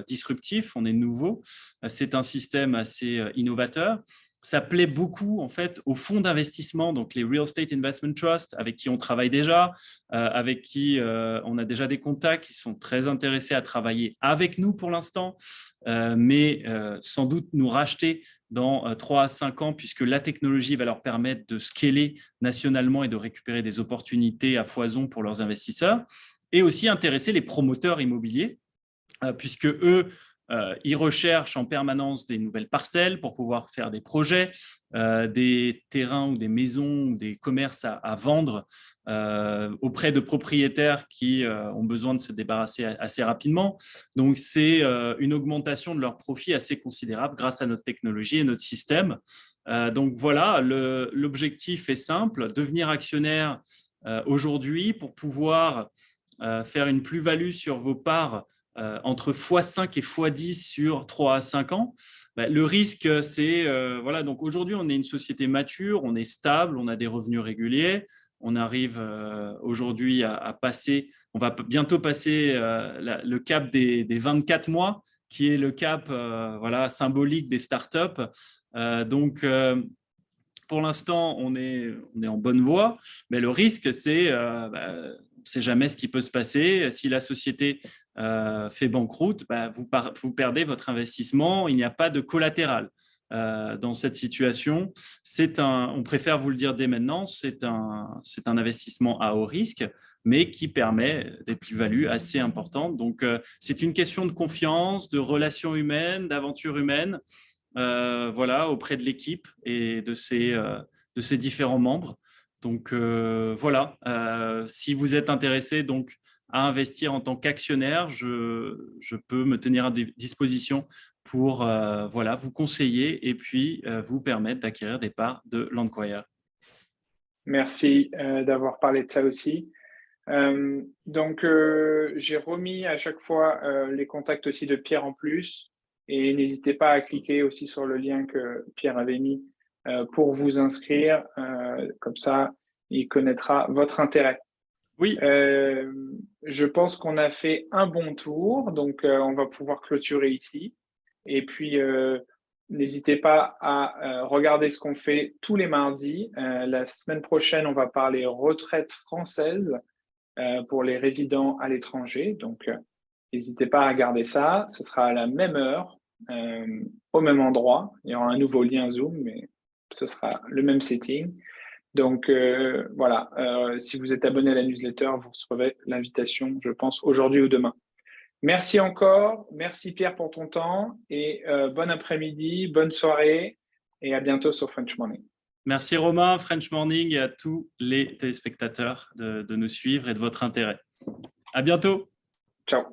disruptif, on est nouveau. C'est un système assez innovateur. Ça plaît beaucoup en fait aux fonds d'investissement, donc les Real Estate Investment Trust, avec qui on travaille déjà, avec qui on a déjà des contacts, qui sont très intéressés à travailler avec nous pour l'instant, mais sans doute nous racheter dans 3 à 5 ans, puisque la technologie va leur permettre de scaler nationalement et de récupérer des opportunités à foison pour leurs investisseurs, et aussi intéresser les promoteurs immobiliers, puisque eux, ils recherchent en permanence des nouvelles parcelles pour pouvoir faire des projets, des terrains ou des maisons ou des commerces à vendre auprès de propriétaires qui ont besoin de se débarrasser assez rapidement. Donc, c'est une augmentation de leurs profits assez considérable grâce à notre technologie et notre système. Donc, voilà, l'objectif est simple, devenir actionnaire aujourd'hui pour pouvoir faire une plus-value sur vos parts entre x5 et x10 sur 3 à 5 ans. Le risque, c'est, voilà, donc aujourd'hui, on est une société mature, on est stable, on a des revenus réguliers, on arrive aujourd'hui à passer, on va bientôt passer le cap des 24 mois, qui est le cap voilà, symbolique des startups. Donc, pour l'instant, on est en bonne voie, mais le risque, c'est on ne sait jamais ce qui peut se passer. Si la société fait banqueroute, vous perdez votre investissement. Il n'y a pas de collatéral dans cette situation. On préfère vous le dire dès maintenant, c'est un investissement à haut risque, mais qui permet des plus-values assez importantes. Donc, c'est une question de confiance, de relations humaines, d'aventure humaine. Voilà, auprès de l'équipe et de ses différents membres. Donc, voilà, si vous êtes intéressé donc, à investir en tant qu'actionnaire, je peux me tenir à disposition pour voilà, vous conseiller et puis vous permettre d'acquérir des parts de Landquire. Merci d'avoir parlé de ça aussi. Donc, j'ai remis à chaque fois les contacts aussi de Pierre en plus. Et n'hésitez pas à cliquer aussi sur le lien que Pierre avait mis pour vous inscrire. Comme ça, il connaîtra votre intérêt. Oui. Je pense qu'on a fait un bon tour, donc on va pouvoir clôturer ici. Et puis, n'hésitez pas à regarder ce qu'on fait tous les mardis. La semaine prochaine, on va parler retraite française pour les résidents à l'étranger. Donc, N'hésitez pas à regarder ça. Ce sera à la même heure, au même endroit. Il y aura un nouveau lien Zoom, mais ce sera le même setting. Donc, voilà, si vous êtes abonné à la newsletter, vous recevrez l'invitation, je pense, aujourd'hui ou demain. Merci encore. Merci Pierre pour ton temps et bon après-midi, bonne soirée et à bientôt sur French Morning. Merci Romain, French Morning et à tous les téléspectateurs de nous suivre et de votre intérêt. À bientôt. Ciao.